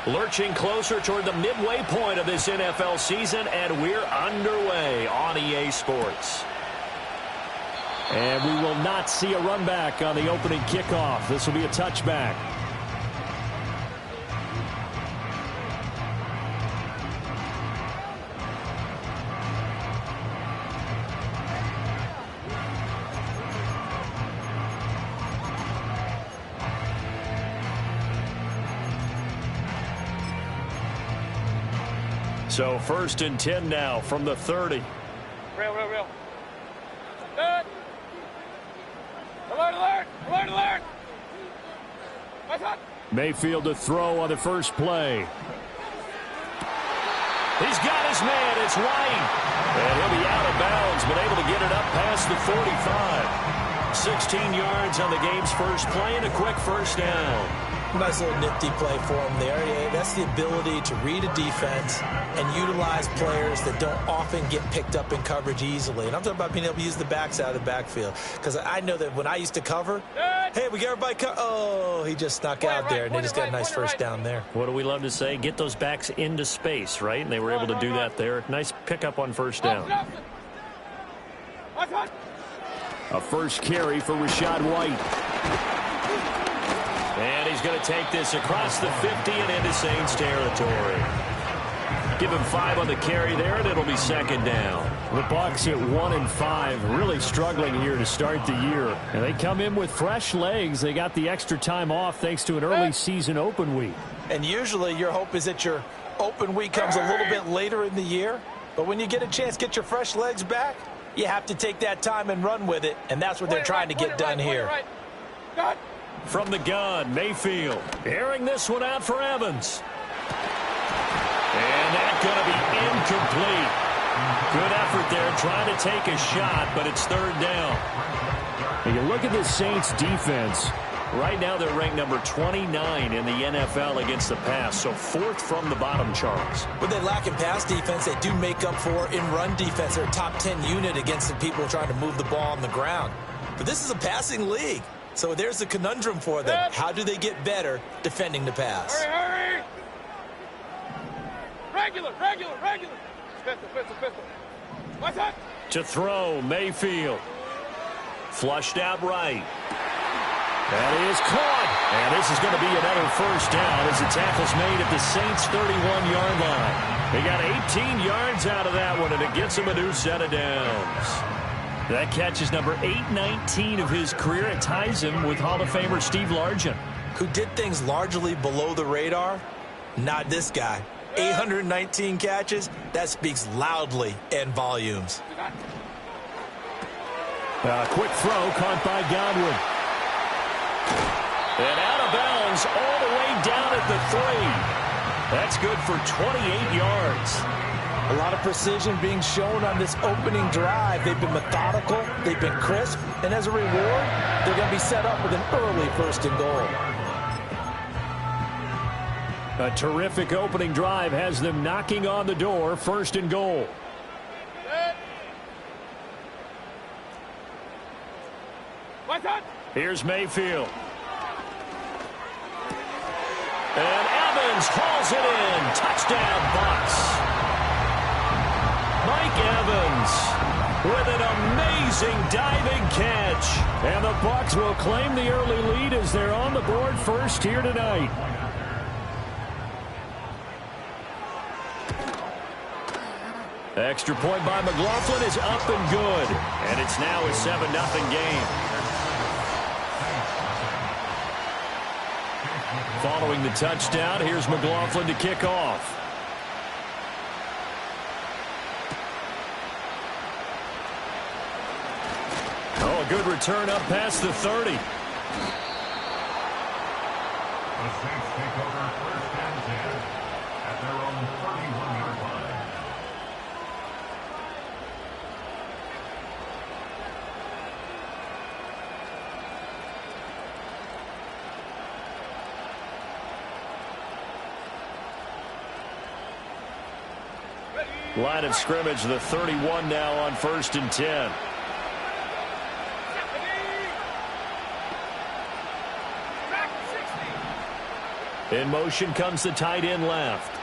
Lurching closer toward the midway point of this NFL season, and we're underway on EA Sports. And we will not see a run back on the opening kickoff. This will be a touchback. So 1st and 10 now from the 30. Real. Good. Alert. Mayfield to throw on the first play. He's got his man. It's White. And he'll be out of bounds, but able to get it up past the 45. 16 yards on the game's first play and a quick first down. Nice little nifty play for him there. Yeah, that's the ability to read a defense and utilize players that don't often get picked up in coverage easily. And I'm talking about being able to use the backs out of the backfield. Because I know that when I used to cover, hey, we get everybody oh, he just snuck out there, and they just got a nice first down there. What do we love to say? Get those backs into space, right? And they were able to do that there. Nice pickup on first down. A first carry for Rachaad White. And he's going to take this across the 50 and into Saints territory. Give him 5 on the carry there, and it'll be second down. The Bucs at 1-5, really struggling here to start the year. And they come in with fresh legs. They got the extra time off thanks to an early season open week. And usually your hope is that your open week comes a little bit later in the year. But when you get a chance to get your fresh legs back, you have to take that time and run with it. And that's what they're trying to get done here. From the gun, Mayfield airing this one out for Evans. And that's going to be incomplete. Good effort there trying to take a shot, but it's third down. And you look at the Saints defense. Right now they're ranked number 29 in the NFL against the pass, so 4th from the bottom, Charles. When they lack in pass defense, they do make up for in run defense. They're a top 10 unit against the people trying to move the ball on the ground. But this is a passing league. So there's a conundrum for them. How do they get better defending the pass? Hurry! Regular. Pistol. What's that? To throw, Mayfield. Flushed out right. That is caught. And this is going to be another first down as the tackle's made at the Saints' 31-yard line. They got 18 yards out of that one, and it gets them a new set of downs. That catch is number 819 of his career. It ties him with Hall of Famer Steve Largent. Who did things largely below the radar? Not this guy. 819 catches, that speaks loudly in volumes. Quick throw caught by Godwin. And out of bounds all the way down at the 3. That's good for 28 yards. A lot of precision being shown on this opening drive. They've been methodical, they've been crisp, and as a reward, they're going to be set up with an early 1st and goal. A terrific opening drive has them knocking on the door, 1st and goal. Here's Mayfield. And Evans hauls it in. Touchdown, Bucs. Mike Evans with an amazing diving catch. And the Bucs will claim the early lead as they're on the board first here tonight. Extra point by McLaughlin is up and good. And it's now a 7-0 game. Following the touchdown, here's McLaughlin to kick off. Oh, a good return up past the 30. The Saints take over 1st and 10 at their own 31-yard line. Line of scrimmage, the 31 now on 1st and 10. In motion comes the tight end left.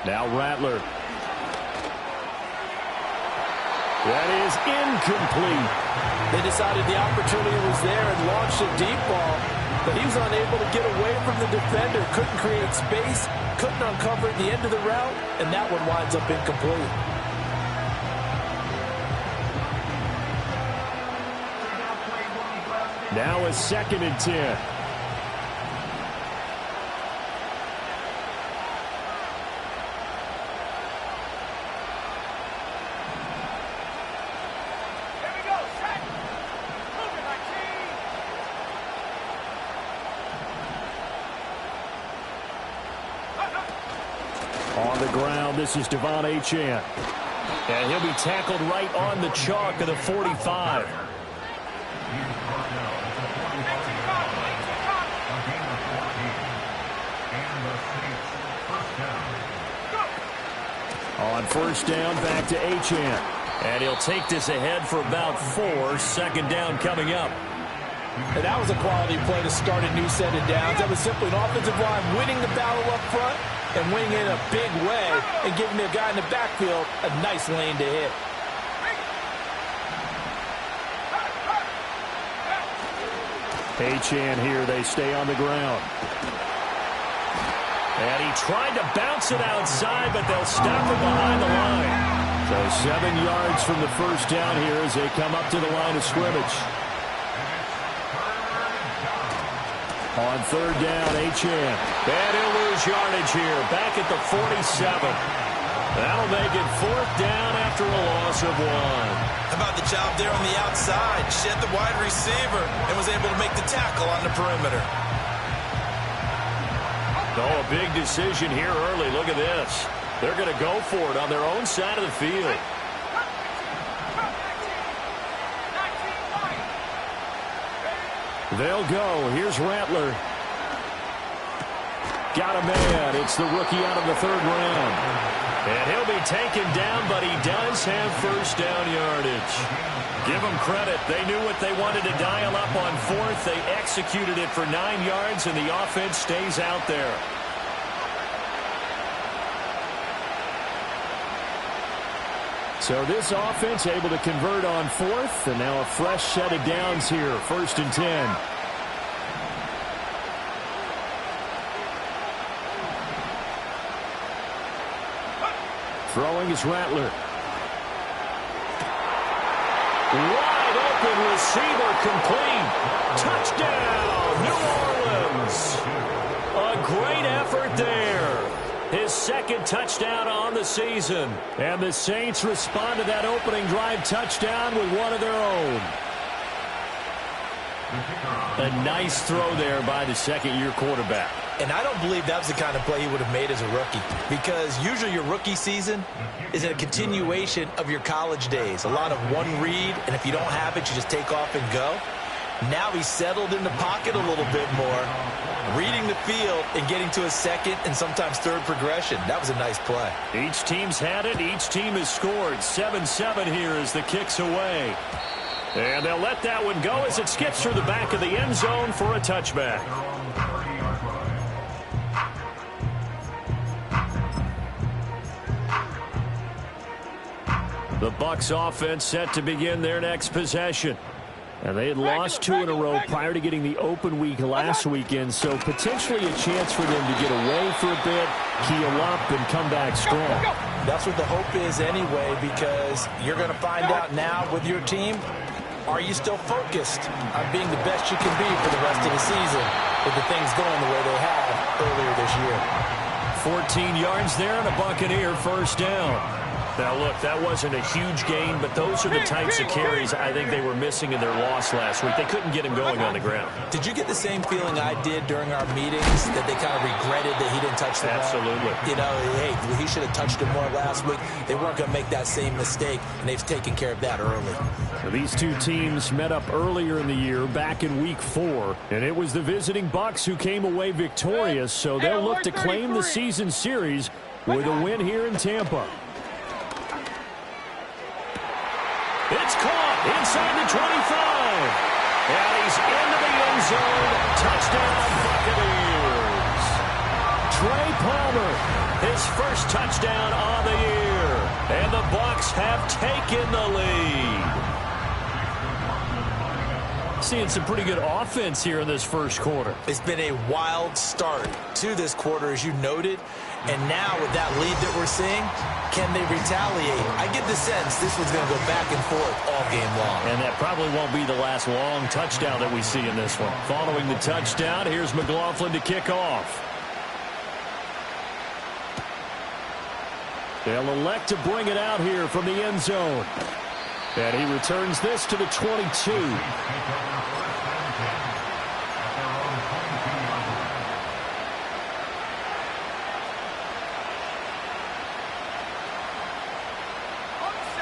Now Rattler. That is incomplete. They decided the opportunity was there and launched a deep ball, but he was unable to get away from the defender, couldn't create space, couldn't uncover the end of the route, and that one winds up incomplete. Now a 2nd and 10. On the ground, this is Devon Achane. And he'll be tackled right on the chalk of the 45. On 1st down, back to Achane. And he'll take this ahead for about 4. 2nd down coming up. And that was a quality play to start a new set of downs. That was simply an offensive line winning the battle up front and winning in a big way and giving the guy in the backfield a nice lane to hit. Achane here, they stay on the ground. And he tried to bounce it outside, but they'll stop him behind the line. So 7 yards from the 1st down here as they come up to the line of scrimmage. On 3rd down, Achane. And he'll lose yardage here, back at the 47. That'll make it 4th down after a loss of 1. How about the job there on the outside? Shed the wide receiver and was able to make the tackle on the perimeter. Oh, a big decision here early. Look at this. They're going to go for it on their own side of the field. They'll go. Here's Rattler. Got a man. It's the rookie out of the 3rd round. And he'll be taken down, but he does have 1st down yardage. Give them credit. They knew what they wanted to dial up on 4th. They executed it for 9 yards, and the offense stays out there. So this offense able to convert on 4th, and now a fresh set of downs here. 1st and 10. Throwing is Rattler. Wide open receiver complete. Touchdown, New Orleans. A great effort there. His 2nd touchdown on the season. And the Saints respond to that opening drive touchdown with one of their own. A nice throw there by the 2nd-year quarterback. And I don't believe that was the kind of play he would have made as a rookie, because usually your rookie season is a continuation of your college days. A lot of one read, and if you don't have it, you just take off and go. Now he's settled in the pocket a little bit more, reading the field and getting to a 2nd and sometimes 3rd progression. That was a nice play. Each team's had it. Each team has scored. 7-7 here as the kick's away. And they'll let that one go as it skips through the back of the end zone for a touchback. The Bucs offense set to begin their next possession. And they had lost 2 in a row prior to getting the open week last weekend, so potentially a chance for them to get away for a bit, keel up, and come back strong. That's what the hope is anyway, because you're going to find out now with your team, are you still focused on being the best you can be for the rest of the season with the things going the way they have earlier this year? 14 yards there and a Buccaneer 1st down. Now, look, that wasn't a huge gain, but those are the types of carries I think they were missing in their loss last week. They couldn't get him going on the ground. Did you get the same feeling I did during our meetings, that they kind of regretted that he didn't touch the ball? Absolutely. You know, hey, he should have touched it more last week. They weren't going to make that same mistake, and they've taken care of that early. So these two teams met up earlier in the year, back in Week 4, and it was the visiting Bucs who came away victorious, so they'll look to claim the season series with a win here in Tampa. It's caught inside the 25. And he's into the end zone. Touchdown, Buccaneers. Trey Palmer. His first touchdown on the year. And the Bucs have taken the lead. Seeing some pretty good offense here in this first quarter. It's been a wild start to this quarter, as you noted. And now with that lead that we're seeing, can they retaliate? I get the sense this one's going to go back and forth all game long. And that probably won't be the last long touchdown that we see in this one. Following the touchdown, here's McLaughlin to kick off. They'll elect to bring it out here from the end zone. And he returns this to the 22.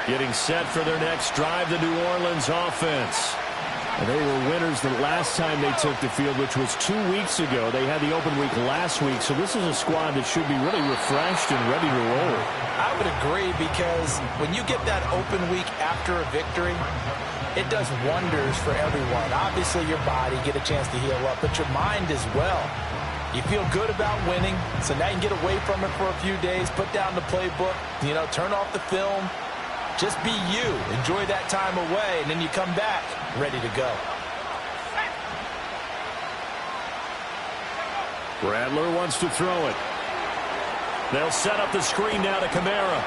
Getting set for their next drive, the New Orleans offense. And they were winners the last time they took the field, which was 2 weeks ago. They had the open week last week, so this is a squad that should be really refreshed and ready to roll. I would agree, because when you get that open week after a victory, it does wonders for everyone. Obviously, your body, get a chance to heal up, but your mind as well. You feel good about winning, so now you can get away from it for a few days, put down the playbook, turn off the film. Just be you. Enjoy that time away, and then you come back ready to go. Rattler wants to throw it. They'll set up the screen now to Kamara.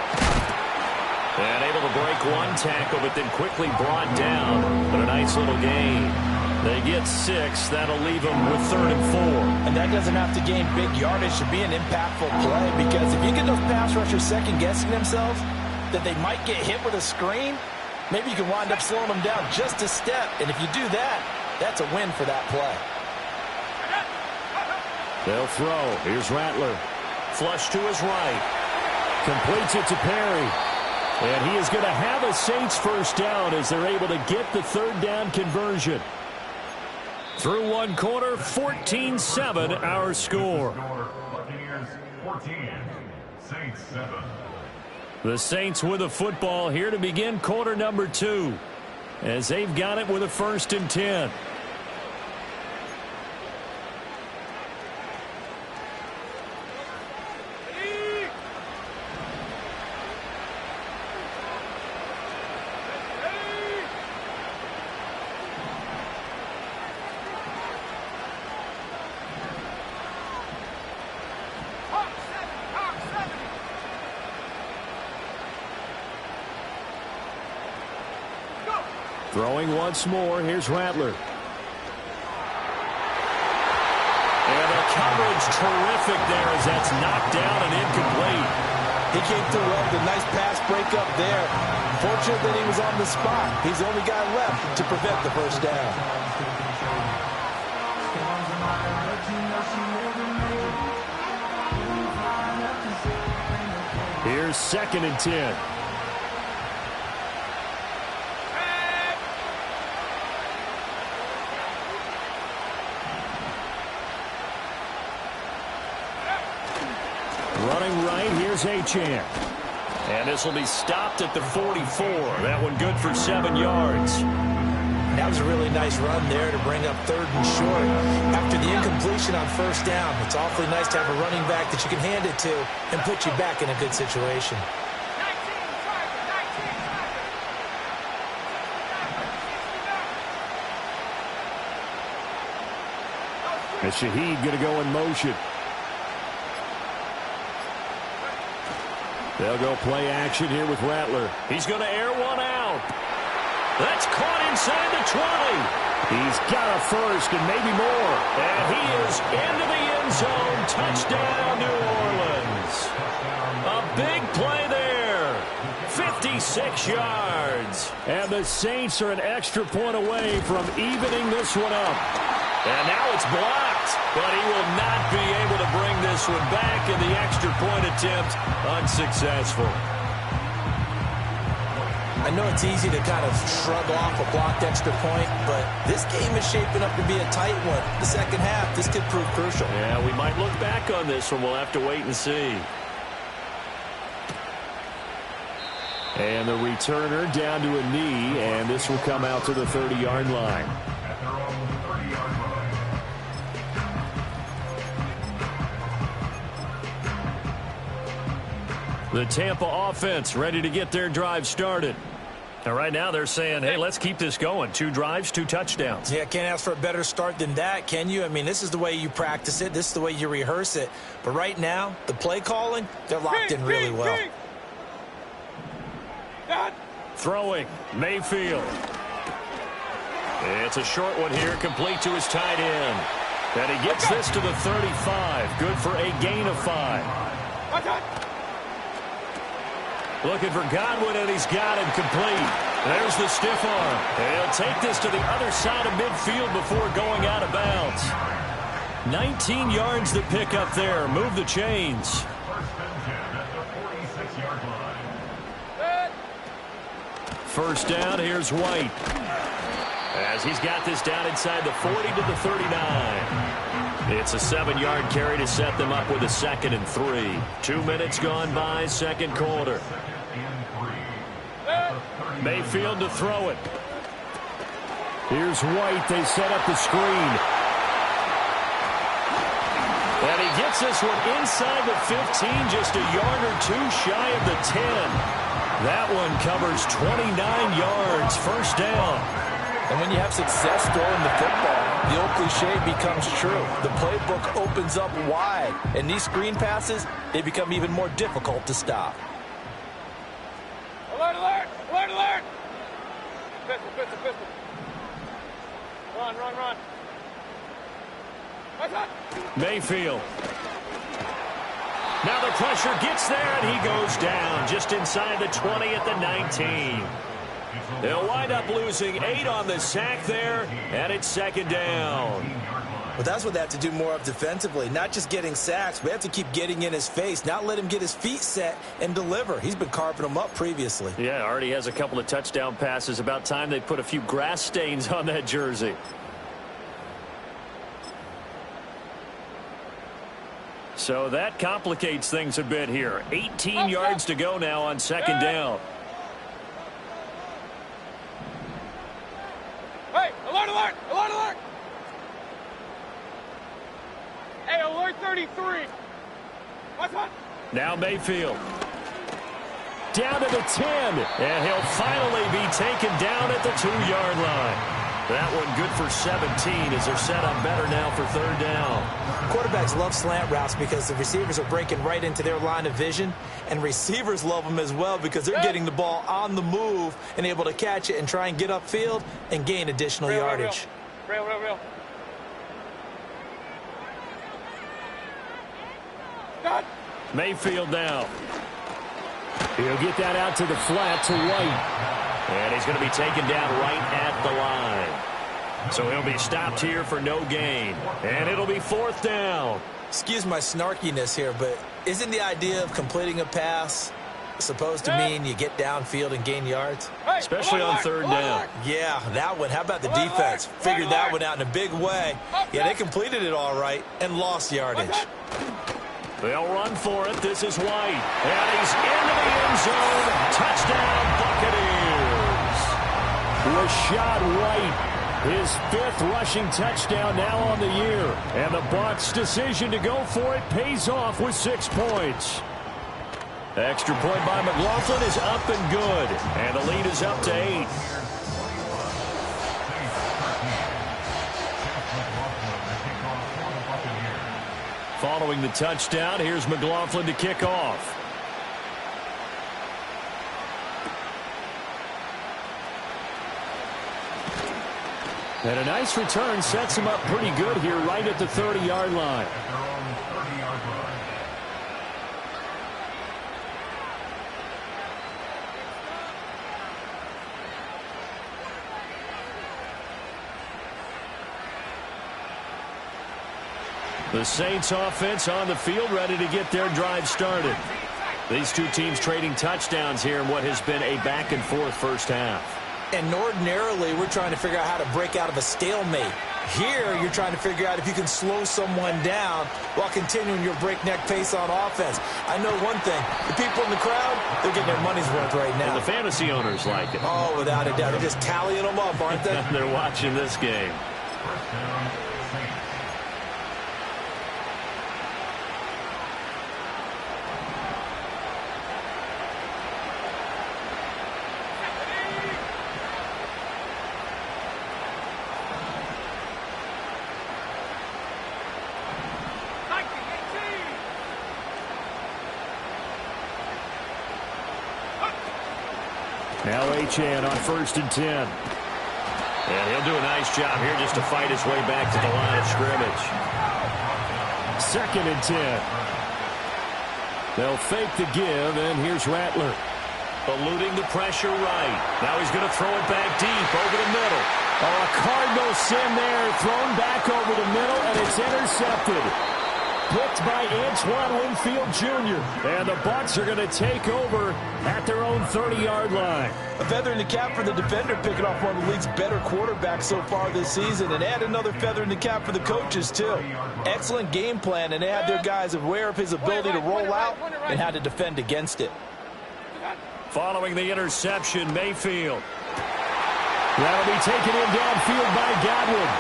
And able to break one tackle, but then quickly brought down. But a nice little gain. They get 6. That'll leave them with 3rd and 4. And that doesn't have to gain big yardage to be an impactful play, because if you get those pass rushers second-guessing themselves, that they might get hit with a screen, maybe you can wind up slowing them down just a step. And if you do that, that's a win for that play. They'll throw. Here's Rattler. Flush to his right. Completes it to Perry. And he is going to have a Saints first down as they're able to get the 3rd down conversion. Through one quarter, 14-7 our score. Buccaneers 14, Saints 7. The Saints with a football here to begin quarter number 2, as they've got it with a 1st and 10. Throwing once more, here's Rattler. And the coverage terrific there as that's knocked down and incomplete. He came through well with a nice pass breakup there. Fortunate that he was on the spot. He's the only guy left to prevent the first down. Here's 2nd and 10. Running right, here's Achane. And this will be stopped at the 44. That one good for 7 yards. That was a really nice run there to bring up 3rd and short. After the incompletion on first down, it's awfully nice to have a running back that you can hand it to and put you back in a good situation. And Shaheed going to go in motion. They'll go play action here with Rattler. He's going to air one out. That's caught inside the 20. He's got a first and maybe more. And he is into the end zone. Touchdown, New Orleans. A big play there. 56 yards. And the Saints are an extra point away from evening this one up. And now it's blocked, but he will not be able to bring this one back, and the extra point attempt unsuccessful. I know it's easy to kind of shrug off a blocked extra point, but this game is shaping up to be a tight one. The second half, this could prove crucial. Yeah, we might look back on this one. We'll have to wait and see. And the returner down to a knee, and this will come out to the 30-yard line. At their own 30-yard line. The Tampa offense ready to get their drive started. And right now they're saying, hey, let's keep this going. 2 drives, 2 touchdowns. Yeah, can't ask for a better start than that, can you? I mean, this is the way you practice it. This is the way you rehearse it. But right now, the play calling, they're locked in really well. Throwing, Mayfield. It's a short one here, complete to his tight end. And he gets this to the 35. Good for a gain of 5. Looking for Godwin, and he's got him complete. There's the stiff arm. He'll take this to the other side of midfield before going out of bounds. 19 yards to pick up there. Move the chains. First down, here's White. As he's got this down inside the 40 to the 39. It's a 7-yard carry to set them up with a 2nd and 3. 2 minutes gone by, second quarter. Mayfield to throw it. Here's White. They set up the screen. And he gets this one inside the 15, just a yard or 2 shy of the 10. That one covers 29 yards. First down. And when you have success throwing the football, the old cliche becomes true. The playbook opens up wide. And these screen passes, they become even more difficult to stop. Alert, alert! Alert, alert! Pistol, pistol, pistol. Run, run, run. Mayfield. Now the pressure gets there, and he goes down just inside the 20 at the 19. They'll wind up losing 8 on the sack there, and it's second down. But that's what they have to do more of defensively, not just getting sacks. We have to keep getting in his face, not let him get his feet set and deliver. He's been carving them up previously. Yeah, already has a couple of touchdown passes. About time they put a few grass stains on that jersey. So that complicates things a bit here. 18 yards to go now on second down. Hey, alert, alert, alert, alert. Hey, alert 33. What's? Now Mayfield. Down to the 10. And he'll finally be taken down at the 2-yard line. That one good for 17 as they're set up better now for third down. Quarterbacks love slant routes because the receivers are breaking right into their line of vision, and receivers love them as well because they're getting the ball on the move and able to catch it and try and get upfield and gain additional yardage. Real. Mayfield now. He'll get that out to the flat to White. And he's going to be taken down right at the line. So he'll be stopped here for no gain. And it'll be fourth down. Excuse my snarkiness here, but isn't the idea of completing a pass supposed to mean you get downfield and gain yards? Especially on third down. Yeah, that one. How about the defense? Figured that one out in a big way. Yeah, they completed it all right and lost yardage. They'll run for it. This is White. And he's into the end zone. Touchdown, Buccaneers. Rashad White, his 5th rushing touchdown now on the year. And the Bucs' decision to go for it pays off with 6 points. Extra point by McLaughlin is up and good. And the lead is up to 8. Following the touchdown, here's McLaughlin to kick off. And a nice return sets him up pretty good here right at the 30-yard line. The Saints offense on the field ready to get their drive started. These two teams trading touchdowns here in what has been a back-and-forth first half. And ordinarily, we're trying to figure out how to break out of a stalemate. Here, you're trying to figure out if you can slow someone down while continuing your breakneck pace on offense. I know one thing. The people in the crowd, they're getting their money's worth right now. And the fantasy owners like it. Oh, without a doubt. They're just tallying them up, aren't they? They're watching this game. Now Achane on 1st and 10. And he'll do a nice job here just to fight his way back to the line of scrimmage. 2nd and 10. They'll fake the give, and here's Rattler. Eluding the pressure right. Now he's going to throw it back deep over the middle. Oh, a Cardinal sin there, thrown back over the middle, and it's intercepted. Picked by Antoine Winfield Jr. And the Bucs are going to take over at their own 30-yard line. A feather in the cap for the defender, picking off one of the league's better quarterbacks so far this season, and add another feather in the cap for the coaches, too. Excellent game plan, and they had their guys aware of his ability to roll out and how to defend against it. Following the interception, Mayfield. That'll be taken in downfield by Godwin.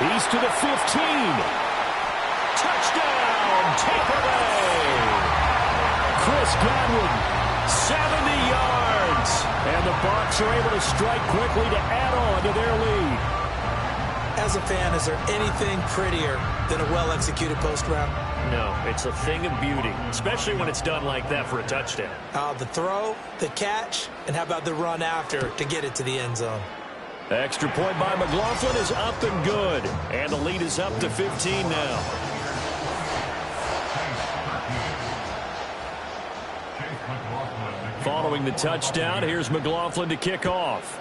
He's to the 15. Touchdown, Tampa Bay. Chris Godwin, 70 yards. And the Bucs are able to strike quickly to add on to their lead. As a fan, is there anything prettier than a well-executed post route? No, it's a thing of beauty, especially when it's done like that for a touchdown. The throw, the catch, and how about the run after to get it to the end zone? Extra point by McLaughlin is up and good. And the lead is up to 15 now. Following the touchdown, here's McLaughlin to kick off.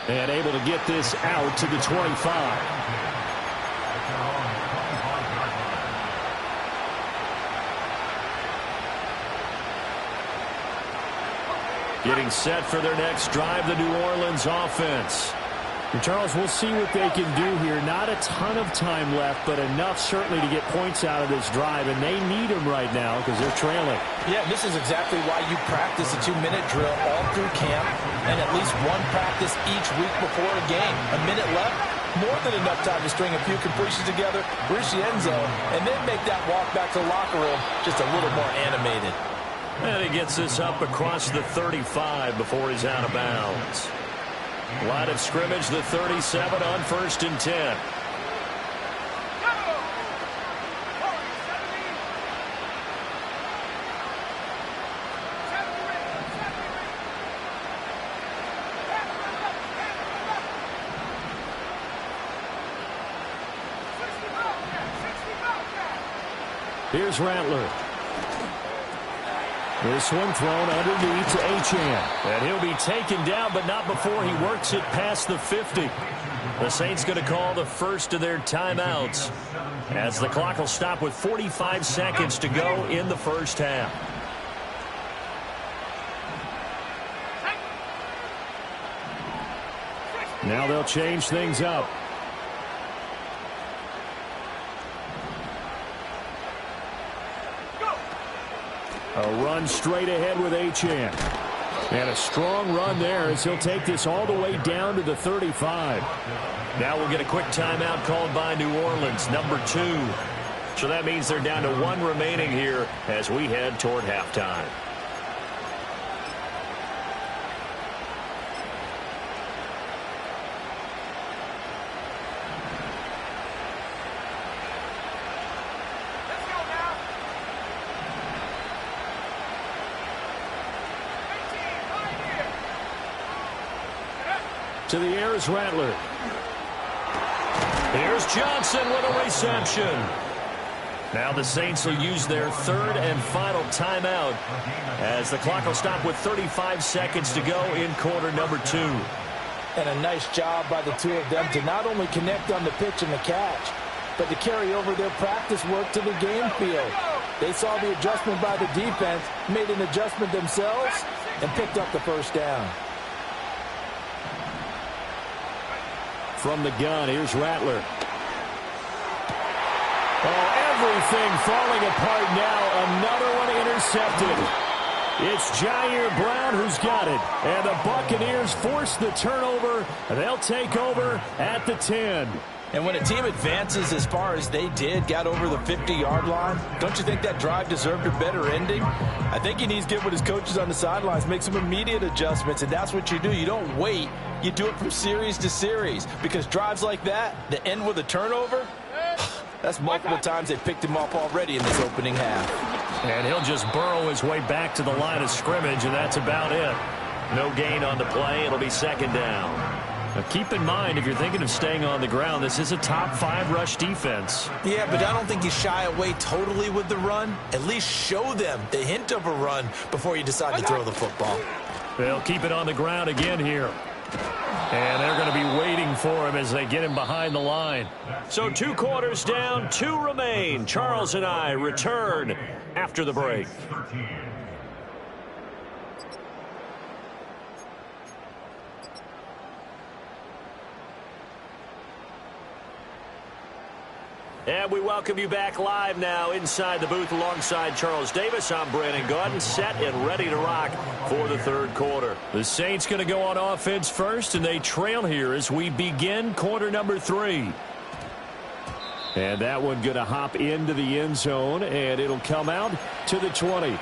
And able to get this out to the 25. Getting set for their next drive, the New Orleans offense. And Charles, we'll see what they can do here. Not a ton of time left, but enough certainly to get points out of this drive, and they need them right now because they're trailing. Yeah, this is exactly why you practice a 2-minute drill all through camp and at least one practice each week before a game. A minute left, more than enough time to string a few completions together, reach the end zone, and then make that walk back to the locker room just a little more animated. And he gets this up across the 35 before he's out of bounds. Line of scrimmage, the 37 on 1st and 10. Here's Rattler. This one thrown underneath to Achane. And he'll be taken down, but not before he works it past the 50. The Saints going to call the first of their timeouts as the clock will stop with 45 seconds to go in the first half. Now they'll change things up. A run straight ahead with Achane. And a strong run there as he'll take this all the way down to the 35. Now we'll get a quick timeout called by New Orleans, number 2. So that means they're down to 1 remaining here as we head toward halftime. To the air is Rattler. Here's Johnson with a reception. Now the Saints will use their 3rd and final timeout as the clock will stop with 35 seconds to go in quarter number 2. And a nice job by the two of them to not only connect on the pitch and the catch, but to carry over their practice work to the game field. They saw the adjustment by the defense, made an adjustment themselves, and picked up the first down. From the gun, here's Rattler. Oh, everything falling apart now. Another one intercepted. It's Jair Brown who's got it. And the Buccaneers force the turnover. They'll take over at the 10. And when a team advances as far as they did, got over the 50-yard line, don't you think that drive deserved a better ending? I think he needs to get with his coaches on the sidelines, make some immediate adjustments, and that's what you do. You don't wait. You do it from series to series because drives like that end with a turnover, That's multiple times they picked him off already in this opening half. And he'll just burrow his way back to the line of scrimmage, and that's about it. No gain on the play. It'll be second down. Now keep in mind, if you're thinking of staying on the ground, this is a top 5 rush defense. Yeah, but I don't think you shy away totally with the run. At least show them the hint of a run before you decide to throw the football. They'll keep it on the ground again here. And they're going to be waiting for him as they get him behind the line. So 2 quarters down, 2 remain. Charles and I return after the break. And we welcome you back live now inside the booth alongside Charles Davis. I'm Brandon Gaudin, set and ready to rock for the third quarter. The Saints going to go on offense first, and they trail here as we begin quarter number 3. And that one going to hop into the end zone, and it'll come out to the 20.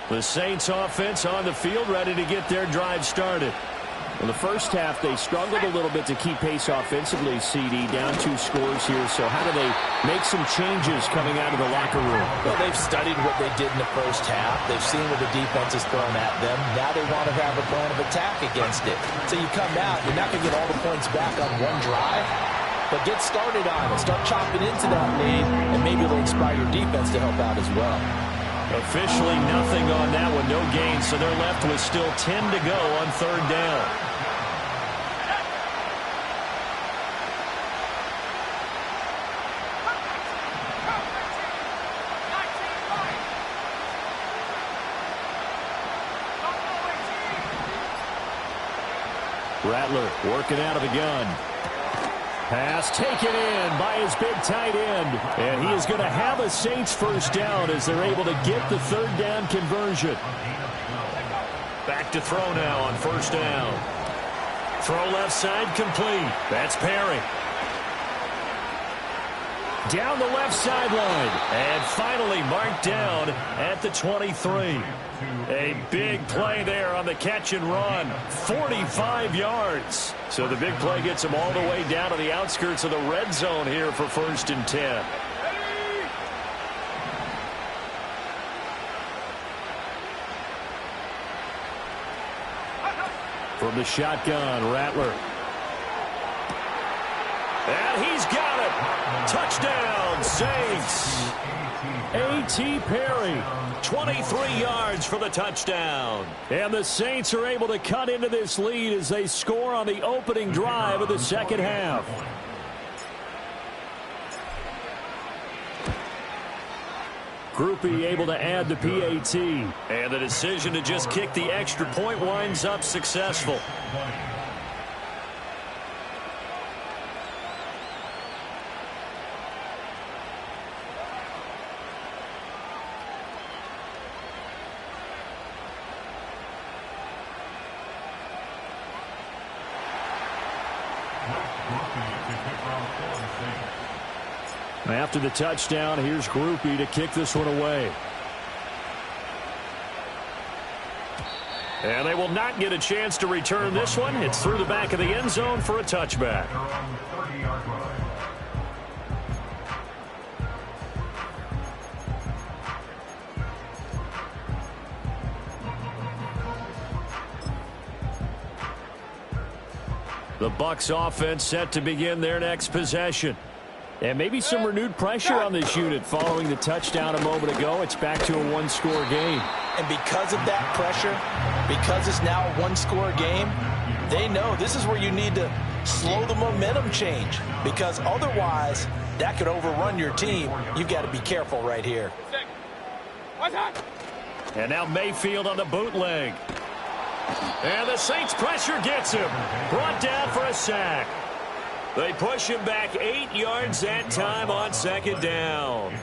The Saints offense on the field, ready to get their drive started. In the first half, they struggled a little bit to keep pace offensively, CD, down 2 scores here. So how do they make some changes coming out of the locker room? Well, they've studied what they did in the first half. They've seen what the defense has thrown at them. Now they want to have a plan of attack against it. So you come out, you're not going to get all the points back on one drive, but get started on it. Start chopping into that lead, and maybe it'll inspire your defense to help out as well. Officially nothing on that one, no gain, so they're left with still 10 to go on third down. Rattler working out of the gun. Pass taken in by his big tight end. And he is going to have a Saints first down as they're able to get the third down conversion. Back to throw now on first down. Throw left side complete. That's Perry. Down the left sideline. And finally marked down at the 23. A big play there on the catch and run. 45 yards. So the big play gets him all the way down to the outskirts of the red zone here for 1st and 10. From the shotgun, Rattler. And he's got it. Touchdown, Saints. A.T. Perry. 23 yards for the touchdown. And the Saints are able to cut into this lead as they score on the opening drive of the second half. Groupie able to add the PAT. And the decision to just kick the extra point winds up successful. After the touchdown, here's Groupie to kick this one away. And they will not get a chance to return this one. It's through the back of the end zone for a touchback. The Bucs offense set to begin their next possession. And maybe some renewed pressure on this unit following the touchdown a moment ago. It's back to a one-score game. And because of that pressure, because it's now a one-score game, they know this is where you need to slow the momentum change. Because otherwise, that could overrun your team. You've got to be careful right here. And now Mayfield on the bootleg. And the Saints pressure gets him. Brought down for a sack. They push him back 8 yards that time on second down.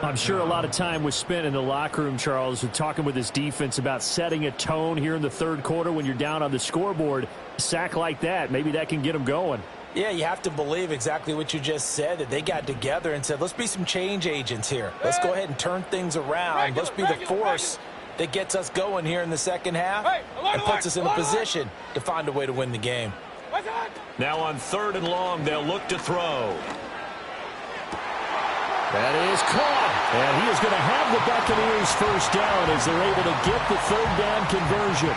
I'm sure a lot of time was spent in the locker room, Charles, talking with his defense about setting a tone here in the third quarter when you're down on the scoreboard. A sack like that, maybe that can get them going. Yeah, you have to believe exactly what you just said, that they got together and said, let's be some change agents here. Let's go ahead and turn things around. Let's be the force that gets us going here in the second half and puts us in a position to find a way to win the game. Now on 3rd and long, they'll look to throw. That is caught. And he is going to have the Buccaneers first down as they're able to get the 3rd down conversion.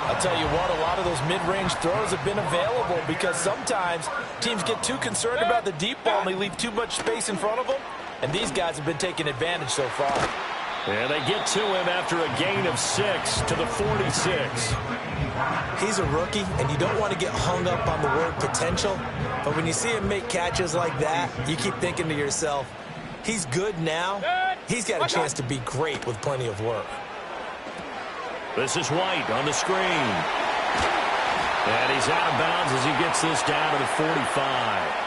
I'll tell you what, a lot of those mid-range throws have been available because sometimes teams get too concerned about the deep ball and they leave too much space in front of them. And these guys have been taking advantage so far. And they get to him after a gain of 6 to the 46. He's a rookie, and you don't want to get hung up on the word potential. But when you see him make catches like that, you keep thinking to yourself, he's good now. He's got a chance to be great with plenty of work. This is White on the screen. And he's out of bounds as he gets this down to the 45.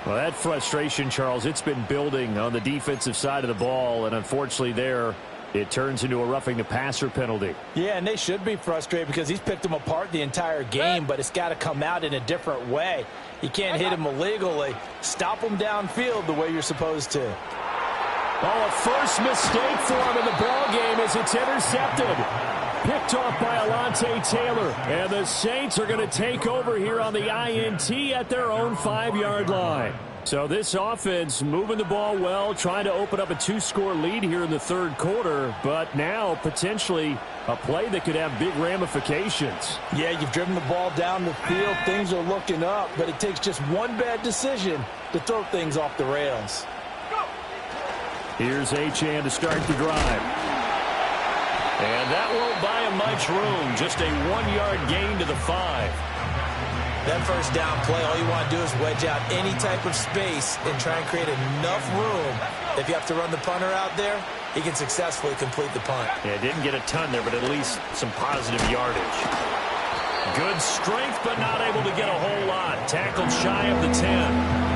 Well, that frustration, Charles, it's been building on the defensive side of the ball, and unfortunately there, it turns into a roughing the passer penalty. Yeah, and they should be frustrated because he's picked them apart the entire game, but it's got to come out in a different way. You can't hit him illegally. Stop him downfield the way you're supposed to. Oh, a first mistake for him in the ball game as it's intercepted. Picked off by Alontae Taylor. And the Saints are going to take over here on the INT at their own 5-yard line. So this offense moving the ball well, trying to open up a 2-score lead here in the 3rd quarter, but now potentially a play that could have big ramifications. Yeah, you've driven the ball down the field. Things are looking up, but it takes just one bad decision to throw things off the rails. Here's Achane to start the drive. And that won't buy him much room. Just a 1-yard gain to the 5. That first down play, all you want to do is wedge out any type of space and try and create enough room. If you have to run the punter out there, he can successfully complete the punt. Yeah, didn't get a ton there, but at least some positive yardage. Good strength, but not able to get a whole lot. Tackled shy of the 10.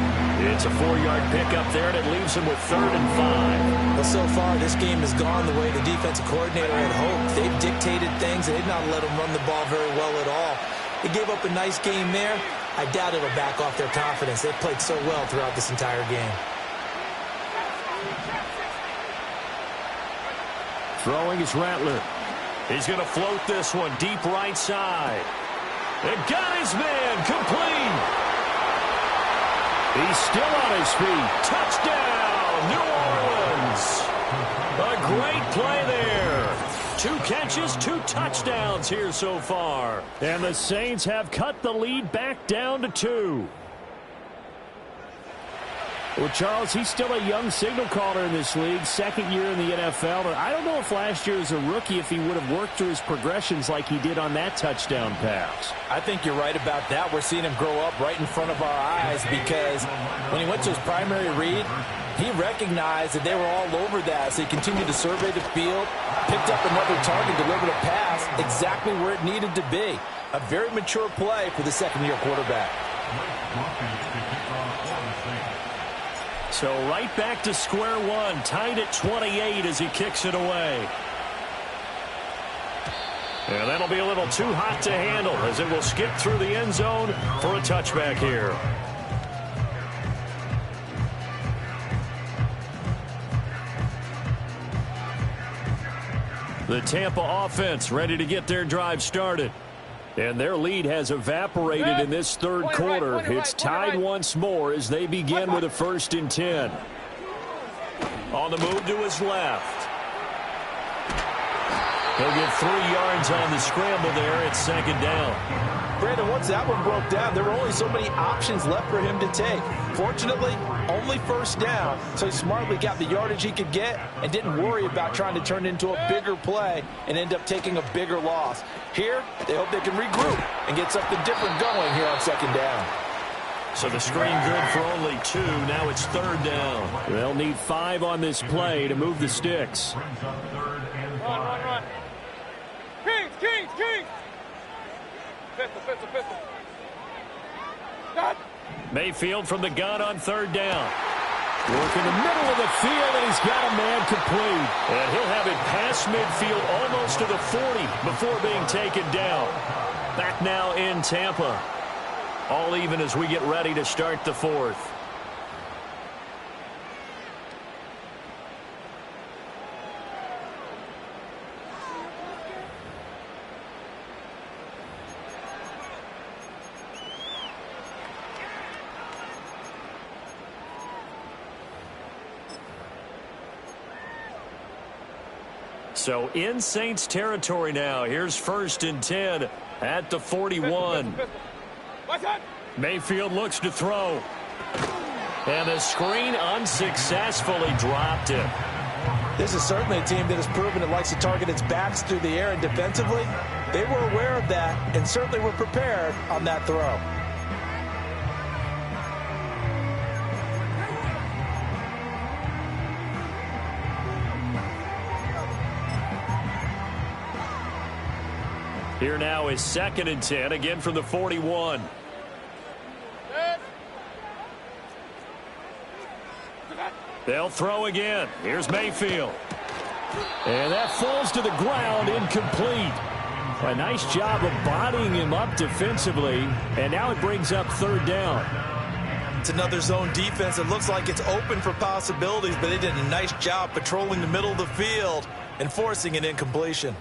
It's a 4-yard pickup there, and it leaves him with 3rd and 5. Well, so far, this game has gone the way the defensive coordinator had hoped. They've dictated things. They've not let him run the ball very well at all. They gave up a nice game there. I doubt it'll back off their confidence. They've played so well throughout this entire game. Throwing is Rattler. He's going to float this one deep right side. And got his man complete. He's still on his feet. Touchdown, New Orleans. A great play there. 2 catches, 2 touchdowns here so far. And the Saints have cut the lead back down to 2. Well, Charles, he's still a young signal caller in this league, 2nd year in the NFL. But I don't know if last year as a rookie if he would have worked through his progressions like he did on that touchdown pass. I think you're right about that. We're seeing him grow up right in front of our eyes because when he went to his primary read, he recognized that they were all over that. So he continued to survey the field, picked up another target, delivered a pass exactly where it needed to be. A very mature play for the 2nd-year quarterback. So right back to square one, tied at 28 as he kicks it away. And that'll be a little too hot to handle as it will skip through the end zone for a touchback here. The Tampa offense ready to get their drive started. And their lead has evaporated in this 3rd quarter. It's tied once more as they begin with a 1st and 10. On the move to his left. He'll get 3 yards on the scramble there at 2nd down. Brandon, once that one broke down, there were only so many options left for him to take. Fortunately, only 1st down, so he smartly got the yardage he could get and didn't worry about trying to turn it into a bigger play and end up taking a bigger loss. Here, they hope they can regroup and get something different going here on 2nd down. So the screen good for only 2. Now it's 3rd down. They'll need 5 on this play to move the sticks. Run. Kings. Pistol. Got. Mayfield from the gun on 3rd down. Work in the middle of the field, and he's got a man complete. And he'll have it past midfield almost to the 40 before being taken down. Back now in Tampa. All even as we get ready to start the 4th. So in Saints territory now. Here's 1st and 10 at the 41. Mayfield looks to throw. And the screen unsuccessfully dropped it. This is certainly a team that has proven it likes to target its backs through the air, and defensively, they were aware of that and certainly were prepared on that throw. Here now is 2nd and 10, again from the 41. They'll throw again. Here's Mayfield. And that falls to the ground, incomplete. A nice job of bodying him up defensively, and now it brings up 3rd down. It's another zone defense. It looks like it's open for possibilities, but they did a nice job patrolling the middle of the field and forcing an incompletion.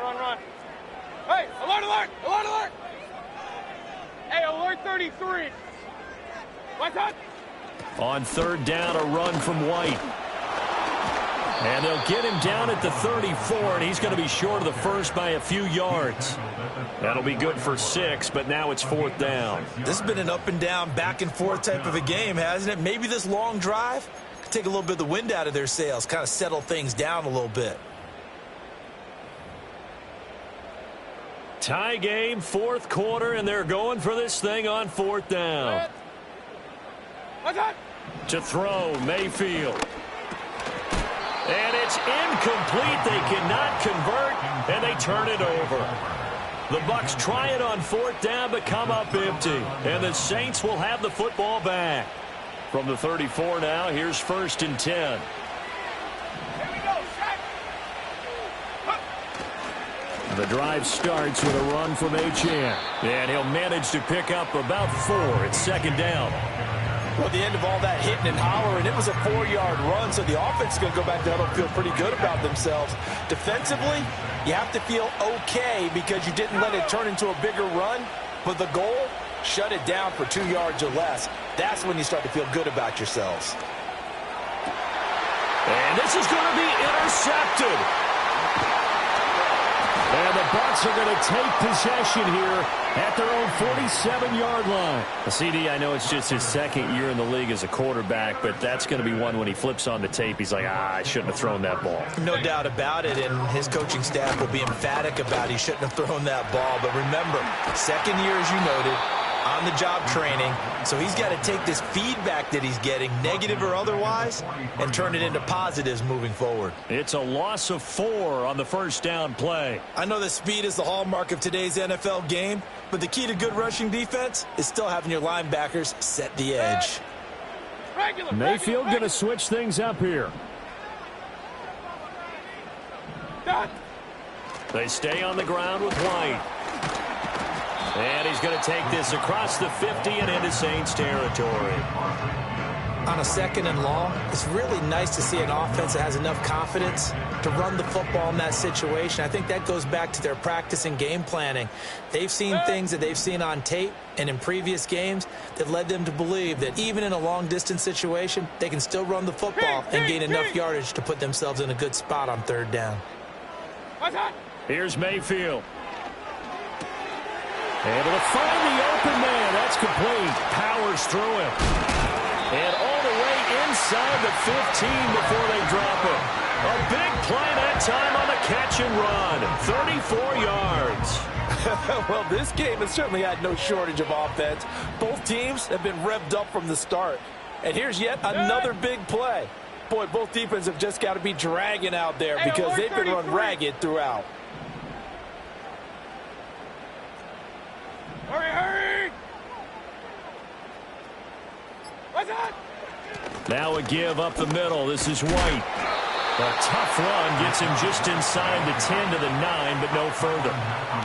Run. Hey, alert! Alert! Hey, alert 33. What's up? On 3rd down, a run from White. And they'll get him down at the 34, and he's going to be short of the first by a few yards. That'll be good for 6, but now it's 4th down. This has been an up and down, back and forth type of a game, hasn't it? Maybe this long drive could take a little bit of the wind out of their sails, kind of settle things down a little bit. Tie game, 4th quarter, and they're going for this thing on 4th down. To throw, Mayfield. And it's incomplete. They cannot convert, and they turn it over. The Bucs try it on 4th down, but come up empty. And the Saints will have the football back. From the 34 now, here's 1st and 10. The drive starts with a run from Achane. And he'll manage to pick up about 4. It's 2nd down. Well, at the end of all that hitting and hollering, it was a 4-yard run, so the offense is going to go back down and feel pretty good about themselves. Defensively, you have to feel okay because you didn't let it turn into a bigger run, but the goal, shut it down for 2 yards or less. That's when you start to feel good about yourselves. And this is going to be intercepted. And the Bucs are going to take possession here at their own 47-yard line. CD, I know it's just his 2nd year in the league as a quarterback, but that's going to be one when he flips on the tape. He's like, I shouldn't have thrown that ball. No doubt about it, and his coaching staff will be emphatic about he shouldn't have thrown that ball. But remember, 2nd year, as you noted, on-the-job training, so he's got to take this feedback that he's getting, negative or otherwise, and turn it into positives moving forward. It's a loss of 4 on the 1st down play. I know that speed is the hallmark of today's NFL game, but the key to good rushing defense is still having your linebackers set the edge. Mayfield going to switch things up here. They stay on the ground with White. And he's going to take this across the 50 and into Saints territory. On a 2nd and long, it's really nice to see an offense that has enough confidence to run the football in that situation. I think that goes back to their practice and game planning. They've seen things that they've seen on tape and in previous games that led them to believe that even in a long-distance situation, they can still run the football and gain enough yardage to put themselves in a good spot on 3rd down. Here's Mayfield. Able to find the open man. That's complete. Powers through him. And all the way inside the 15 before they drop it. A big play that time on the catch and run. 34 yards. Well, this game has certainly had no shortage of offense. Both teams have been revved up from the start. And here's yet another big play. Boy, both defenses have just got to be dragging out there because they've been run ragged throughout. Hurry! What's that? Now a give up the middle. This is White. A tough run gets him just inside the 10 to the 9, but no further.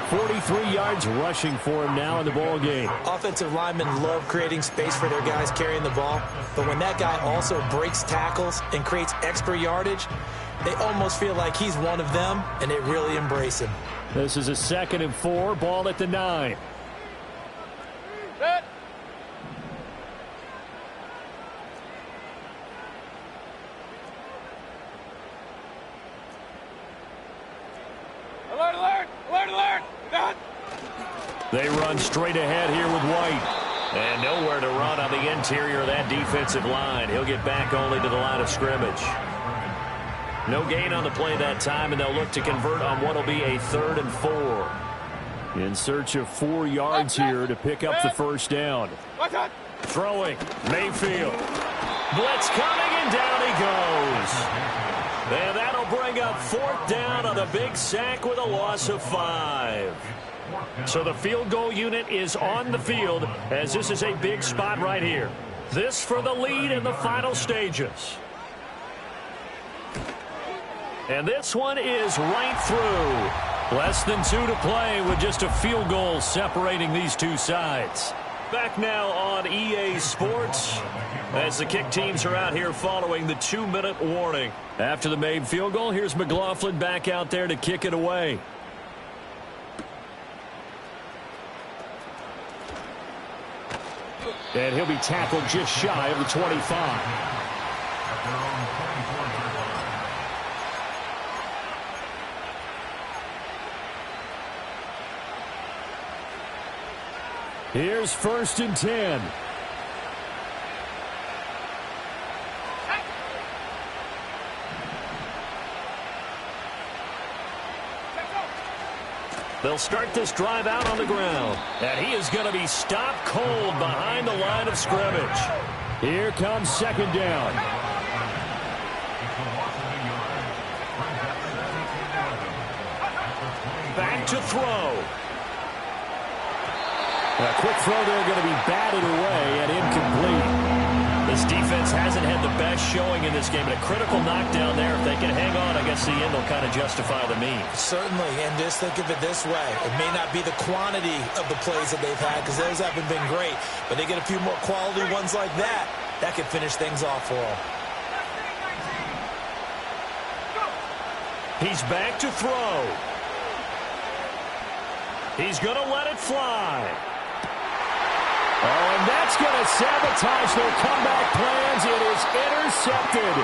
43 yards rushing for him now in the ball game. Offensive linemen love creating space for their guys carrying the ball, but when that guy also breaks tackles and creates extra yardage, they almost feel like he's one of them, and they really embrace him. This is a 2nd and 4, ball at the 9. Alert, alert! Alert, alert! Done! They run straight ahead here with White. And nowhere to run on the interior of that defensive line. He'll get back only to the line of scrimmage. No gain on the play that time, and they'll look to convert on what will be a 3rd and 4. In search of 4 yards here to pick up the first down. Throwing, Mayfield. Blitz coming, and down he goes. And that'll bring up 4th down on a big sack with a loss of 5. So the field goal unit is on the field, as this is a big spot right here. This for the lead in the final stages. And this one is right through. Less than 2 to play with just a field goal separating these two sides. Back now on EA Sports as the kick teams are out here following the 2-minute warning. After the made field goal, here's McLaughlin back out there to kick it away. And he'll be tackled just shy of the 25. Here's 1st and 10. They'll start this drive out on the ground. And he is going to be stopped cold behind the line of scrimmage. Here comes 2nd down. Back to throw. A quick throw there going to be batted away and incomplete. This defense hasn't had the best showing in this game, but a critical knockdown there. If they can hang on, I guess the end will kind of justify the means. Certainly, and just think of it this way. It may not be the quantity of the plays that they've had, because those haven't been great, but they get a few more quality ones like that. That could finish things off for them. He's back to throw. He's going to let it fly. Oh, and that's going to sabotage their comeback plans. It is intercepted.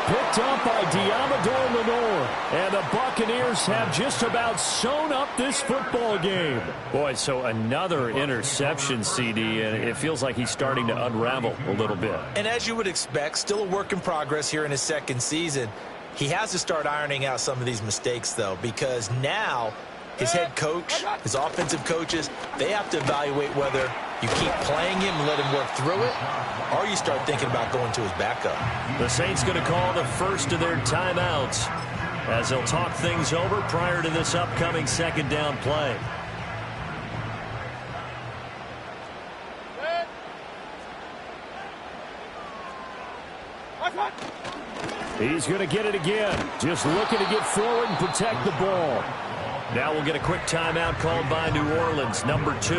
Picked up by Diamador Lenore. And the Buccaneers have just about sewn up this football game. Boy, so another interception, CD, and it feels like he's starting to unravel a little bit. And as you would expect, still a work in progress here in his 2nd season. He has to start ironing out some of these mistakes, though, because now his head coach, his offensive coaches, they have to evaluate whether you keep playing him and let him work through it, or you start thinking about going to his backup. The Saints going to call the first of their timeouts as they'll talk things over prior to this upcoming 2nd down play. He's going to get it again. Just looking to get forward and protect the ball. Now we'll get a quick timeout called by New Orleans, number 2.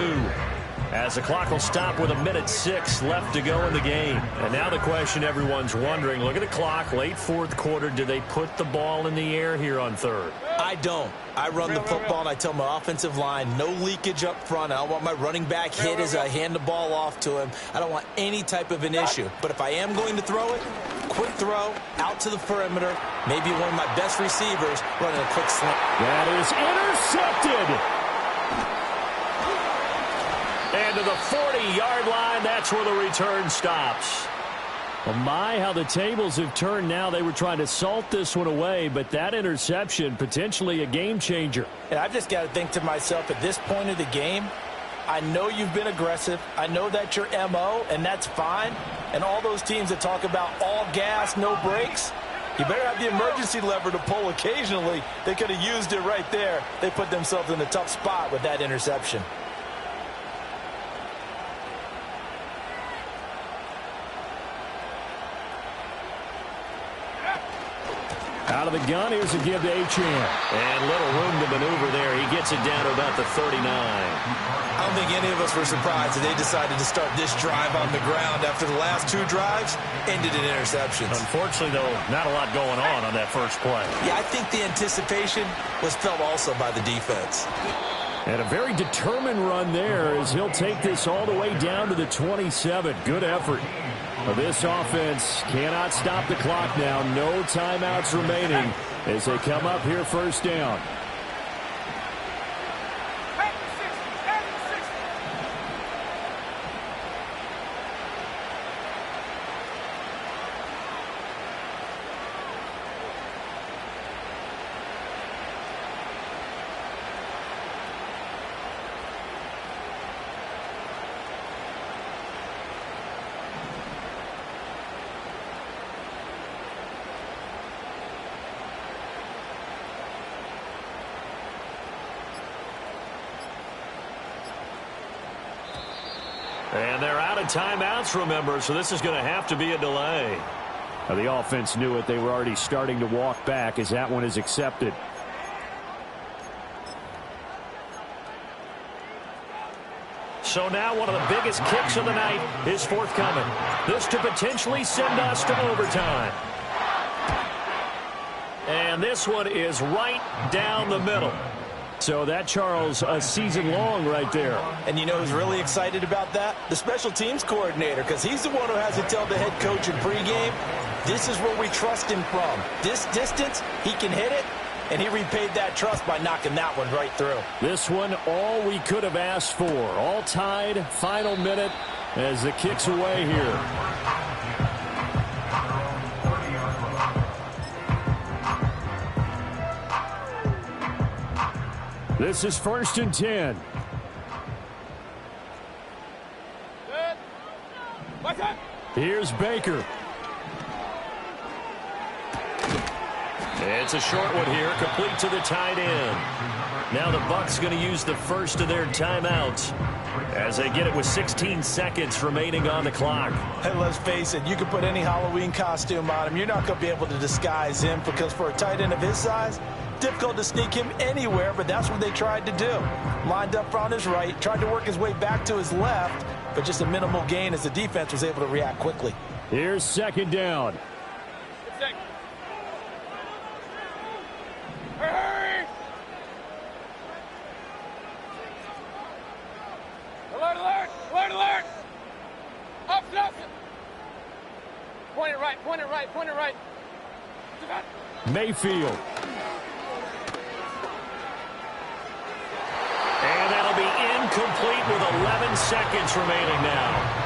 As the clock will stop with 1:06 left to go in the game. And now the question everyone's wondering, look at the clock, late 4th quarter, do they put the ball in the air here on 3rd? I don't. I run the football, and I tell my offensive line, no leakage up front. I don't want my running back hit as I hand the ball off to him. I don't want any type of an issue. But if I am going to throw it, quick throw, out to the perimeter, maybe one of my best receivers running a quick slant. That is intercepted. And to the 40-yard line, that's where the return stops. Oh my, how the tables have turned now. They were trying to salt this one away, but that interception, potentially a game changer. And I've just got to think to myself, at this point of the game, I know you've been aggressive. I know that's your MO, and that's fine. And all those teams that talk about all gas, no brakes, you better have the emergency lever to pull occasionally. They could have used it right there. They put themselves in a tough spot with that interception. Out of the gun, here's a give to Achane. And little room to maneuver there. He gets it down to about the 39. I don't think any of us were surprised that they decided to start this drive on the ground after the last 2 drives ended in interceptions. Unfortunately, though, not a lot going on that first play. Yeah, I think the anticipation was felt also by the defense. And a very determined run there as he'll take this all the way down to the 27. Good effort. This offense cannot stop the clock now. No timeouts remaining as they come up here 1st down. And they're out of timeouts, remember, so this is going to have to be a delay. Now, the offense knew it. They were already starting to walk back as that one is accepted. So now one of the biggest kicks of the night is forthcoming. This to potentially send us to overtime. And this one is right down the middle. So that, Charles, a season long right there. And you know who's really excited about that? The special teams coordinator, because he's the one who has to tell the head coach in pregame, this is where we trust him from. This distance, he can hit it, and he repaid that trust by knocking that one right through. This one, all we could have asked for. All tied, final minute as the kick's away here. This is 1st and 10. Good. Watch out. Here's Baker. It's a short one here, complete to the tight end. Now the Bucs going to use the first of their timeouts as they get it with 16 seconds remaining on the clock. Hey, let's face it, you can put any Halloween costume on him. You're not going to be able to disguise him because for a tight end of his size, difficult to sneak him anywhere, but that's what they tried to do. Lined up on his right, tried to work his way back to his left, but just a minimal gain as the defense was able to react quickly. Here's 2nd down. Hurry! Alert, alert! Alert, alert! Option, option! Point it right, point it right, point it right. Mayfield. And that'll be incomplete with 11 seconds remaining now.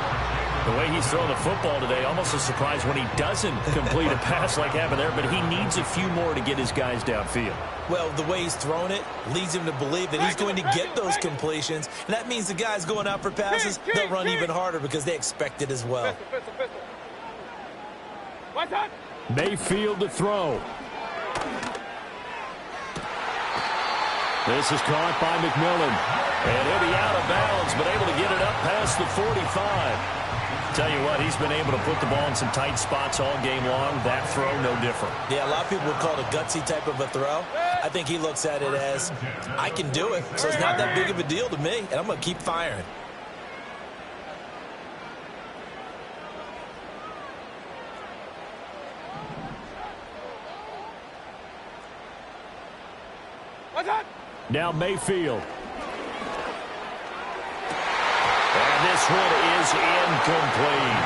The way he's throwing the football today, almost a surprise when he doesn't complete a pass like happened there, but he needs a few more to get his guys downfield. Well, the way he's thrown it leads him to believe that he's going to get those completions, and that means the guys going out for passes, they'll run even harder because they expect it as well. Pistol. Watch out! Mayfield to throw. This is caught by McMillan. And he'll be out of bounds, but able to get it up past the 45. Tell you what, he's been able to put the ball in some tight spots all game long. That throw, no different. Yeah, a lot of people would call it a gutsy type of a throw. I think he looks at it as, I can do it, so it's not that big of a deal to me, and I'm going to keep firing. Watch out! Now Mayfield. And this one is incomplete.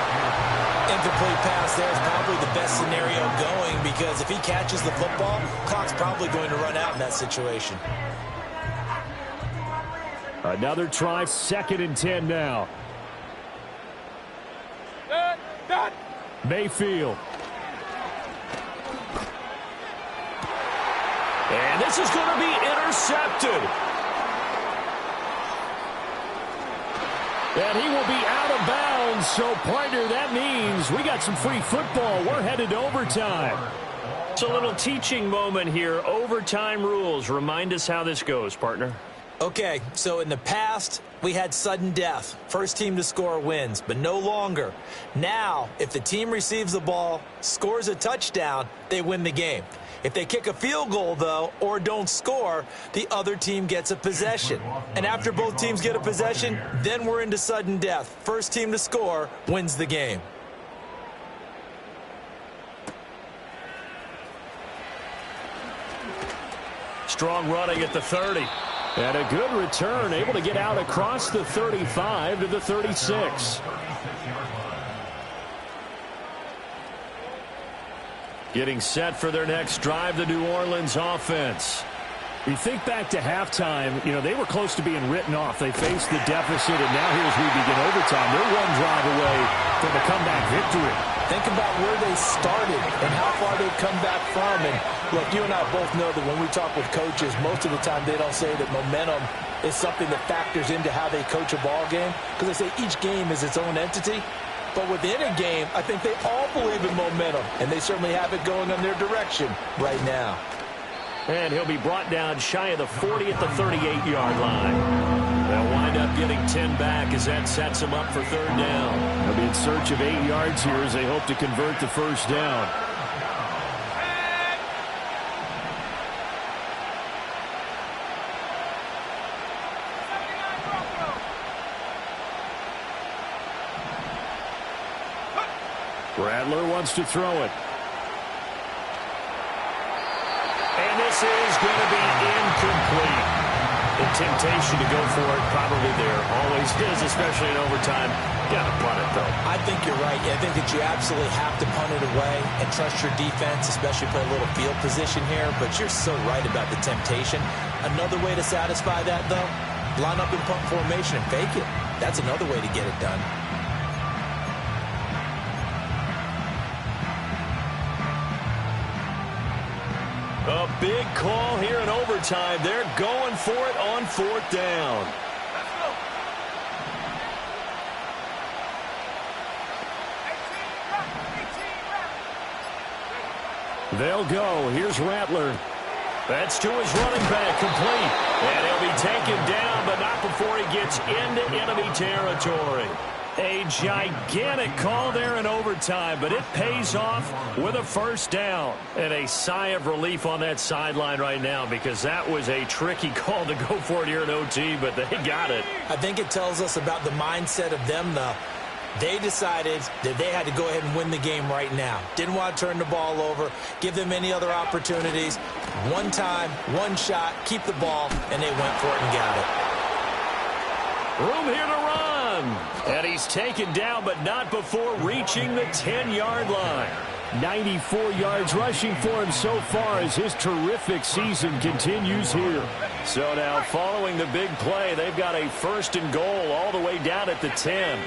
Incomplete pass there is probably the best scenario going because if he catches the football, clock's probably going to run out in that situation. Another try, 2nd and 10 now. Done. Mayfield. And this is going to be intercepted. And he will be out of bounds. So, partner, that means we got some free football. We're headed to overtime. It's a little teaching moment here. Overtime rules. Remind us how this goes, partner. Okay, so in the past, we had sudden death. First team to score wins, but no longer. Now, if the team receives the ball, scores a touchdown, they win the game. If they kick a field goal, though, or don't score, the other team gets a possession. And after both teams get a possession, then we're into sudden death. First team to score wins the game. Strong running at the 30. And a good return, able to get out across the 35 to the 36. Getting set for their next drive, the New Orleans offense. You think back to halftime, you know, they were close to being written off. They faced the deficit, and now here as we begin overtime, they're one drive away from a comeback victory. Think about where they started and how far they've come back from. And, look, you and I both know that when we talk with coaches, most of the time they don't say that momentum is something that factors into how they coach a ball game, because they say each game is its own entity. But within a game, I think they all believe in momentum, and they certainly have it going in their direction right now. And he'll be brought down shy of the 40 at the 38-yard line. They'll wind up getting 10 back as that sets them up for third down. They'll be in search of 8 yards here as they hope to convert the first down. Rattler wants to throw it. And this is going to be incomplete. The temptation to go for it probably there. Always is, especially in overtime. Got to punt it, though. I think you're right. I think that you absolutely have to punt it away and trust your defense, especially play a little field position here. But you're so right about the temptation. Another way to satisfy that, though, line up in punt formation and fake it. That's another way to get it done. A big call here in overtime. They're going for it on fourth down. They'll go. Here's Rattler. That's to his running back, complete. And he'll be taken down, but not before he gets into enemy territory. A gigantic call there in overtime, but it pays off with a first down. And a sigh of relief on that sideline right now because that was a tricky call to go for it here in OT, but they got it. I think it tells us about the mindset of them, though. They decided that they had to go ahead and win the game right now. Didn't want to turn the ball over, give them any other opportunities. One time, one shot, keep the ball, and they went for it and got it. Room here to run. And he's taken down, but not before reaching the 10-yard line. 94 yards rushing for him so far as his terrific season continues here. So now following the big play, they've got a first and goal all the way down at the 10.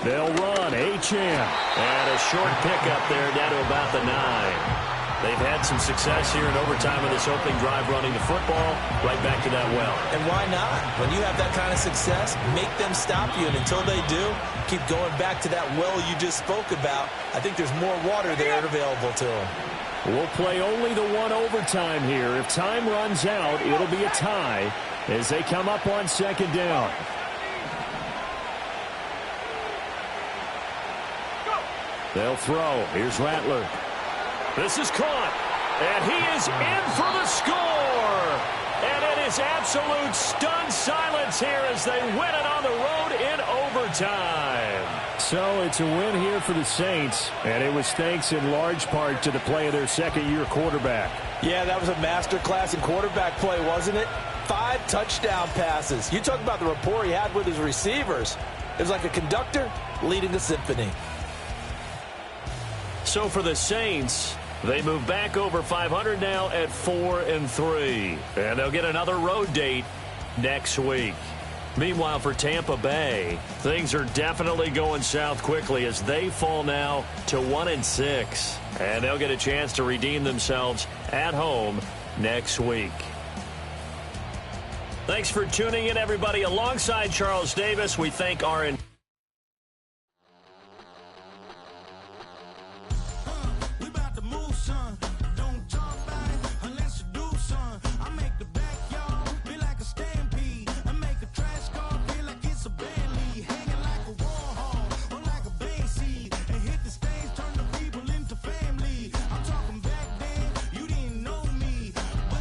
They'll run. Achane. And a short pickup there down to about the 9. They've had some success here in overtime in this opening drive running the football right back to that well. And why not? When you have that kind of success, make them stop you. And until they do, keep going back to that well you just spoke about. I think there's more water there available to them. We'll play only the one overtime here. If time runs out, it'll be a tie as they come up on second down. They'll throw. Here's Rattler. This is caught. And he is in for the score. And it is absolute stunned silence here as they win it on the road in overtime. So it's a win here for the Saints. And it was thanks in large part to the play of their second-year quarterback. Yeah, that was a masterclass in quarterback play, wasn't it? 5 touchdown passes. You talk about the rapport he had with his receivers. It was like a conductor leading a symphony. So for the Saints, they move back over 500 now at 4-3. And they'll get another road date next week. Meanwhile, for Tampa Bay, things are definitely going south quickly as they fall now to 1-6. And they'll get a chance to redeem themselves at home next week. Thanks for tuning in, everybody. Alongside Charles Davis, we thank our